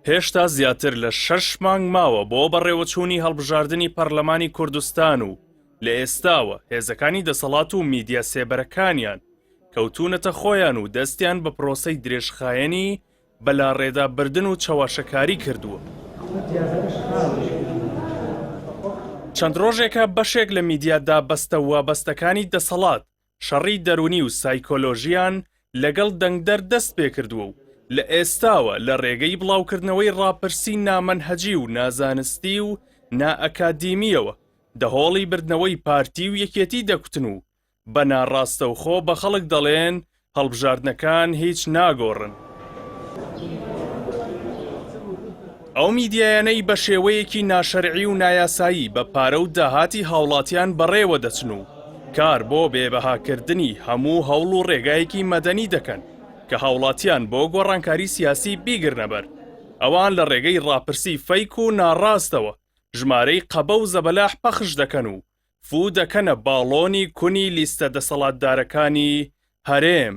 هێشتا زیاتر لە 6 مانگ ماوە بۆ بەڕێوەچوونی هەڵبژاردننی پەرلەمانی کوردستان و لە ئێستاوە هێزەکانی دەسەڵات و میدیا سێبەرەکانیان کەوتونەتە خۆیان و دەستیان بە پرۆسەی درێژخایەنی بەلا ڕێدابردن و چاواشەکاری کردووە. چەند ڕۆژێکە بەشێک لە میدیادا بەستە وابەستەکانی دەسەڵات شەڕی دەرونی و سایکۆلۆژیان لەگەڵ دەنگدەر دەست پێ کردووە و لە ئێستاوە لە ڕێگەی بڵاوکردنەوەی ڕاپرسی نامەنهەجی و نازانستی و نائەکادیمیەوە دەهۆڵی بردنەوەی پارتی و یەکێتی دەکوتن و بە ناڕاستەوخۆ بە خەڵک دەڵێن هەڵبژاردنەکان هیچ ناگۆڕن. ئەو میدیایانەی بە شێوەیەکی ناشەرعی و نایاسایی بە پارە و داهاتی هاوڵاتیان بەڕێوە دەچن و کار بۆ بێبەهاکردنی هەموو هەوڵ و ڕێگایەکی مەدەنی دەکەن کە هاوڵاتیان بۆ گۆڕانکاری سیاسی بیگرنەبەر. ئەوان لە ڕێگەی ڕاپرسی فەیک و ناڕاستەوە ژمارەی قەبە و زەبەلاح پەخش دەکەن و فوو دەکەنە باڵۆنی کونی لیستە دەسەڵاتدارەکانی هەرێم.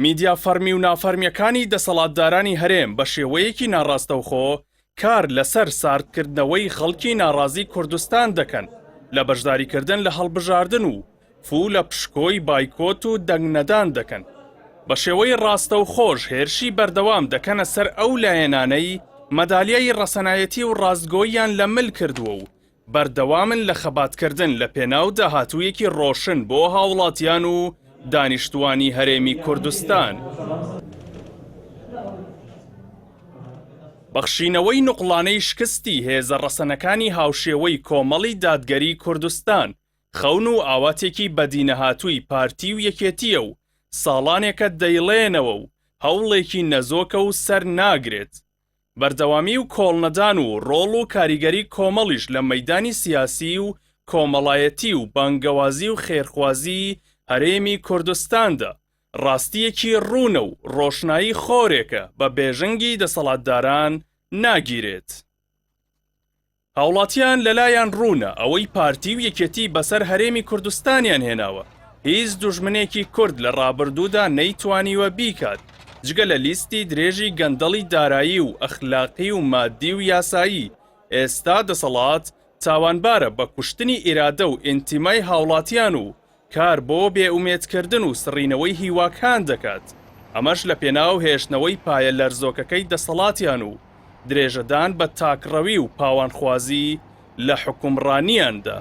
میدیا فەرمی و نافەرمیەکانی دەسەڵاتدارانی هەرێم بە شێوەیەکی ناڕاستەوخۆ کار لەسەر ساردکردنەوەی خەڵکی ناڕازی کوردستان دەکەن لە بەشداریکردن لە هەڵبژاردن و فوو لە پشکۆی بایکۆت و دەنگنەدان دەکەن. بە شێوەی ڕاستە و خۆش هێرشی بەردەوام دەکەنە سەر ئەو لایەنانەی مەدالیای ڕەسەنایەتی و ڕاستگۆییان لە مل کردووە و بەردەوامن لە خەباتکردن لە پێناو داهاتوویەکی ڕۆشن بۆ هاوڵاتیان و دانیشتوانی هەرێمی کوردستان. بەخشینەوەی نوقڵانەی شکستی هێزە ڕەسەنەکانی هاوشێوەی کۆمەڵی دادگەری کوردستان خەون و ئاواتێکی بەدینەهاتووی پارتی و یەکێتیە و ساڵانێکە دەیڵێنەوە و هەوڵێکی نەزۆکە و سەر ناگرێت. بەردەوامی و کۆڵنەدان و ڕۆڵ و کاریگەری کۆمەڵیش لە مەیدانی سیاسی و کۆمەڵایەتی و بانگەوازی و خێرخوازی هەرێمی کوردستاندا ڕاستیەکی ڕوونە و ڕۆشنایی خۆرێکە بە بێژنگی دەسەڵاتداران ناگیرێت. هاوڵاتیان لەلایەن ڕوونە ئەوەی پارتی و یەکێتی بەسەر هەرێمی کوردستانیان هێناوە هیچ دوژمنێکی کورد لە ڕابردوودا نەیتوانیوە بیکات جگە لە لیستی درێژی گەندەڵی دارایی و ئەخلاقی و مادی و یاسایی. ئێستا دەسەڵات تاوانبارە بە کوشتنی ئیرادە و ئینتیمای هاوڵاتیان و کار بۆ بێئومێدکردن و سڕینەوەی هیواکان دەکات. ئەمەش لە پێناو هێشتنەوەی پایە لەرزۆکەکەی دەسەڵاتیان و درێژەدان بە تاکڕەوی و پاوانخوازی لە حکومڕانیاندا.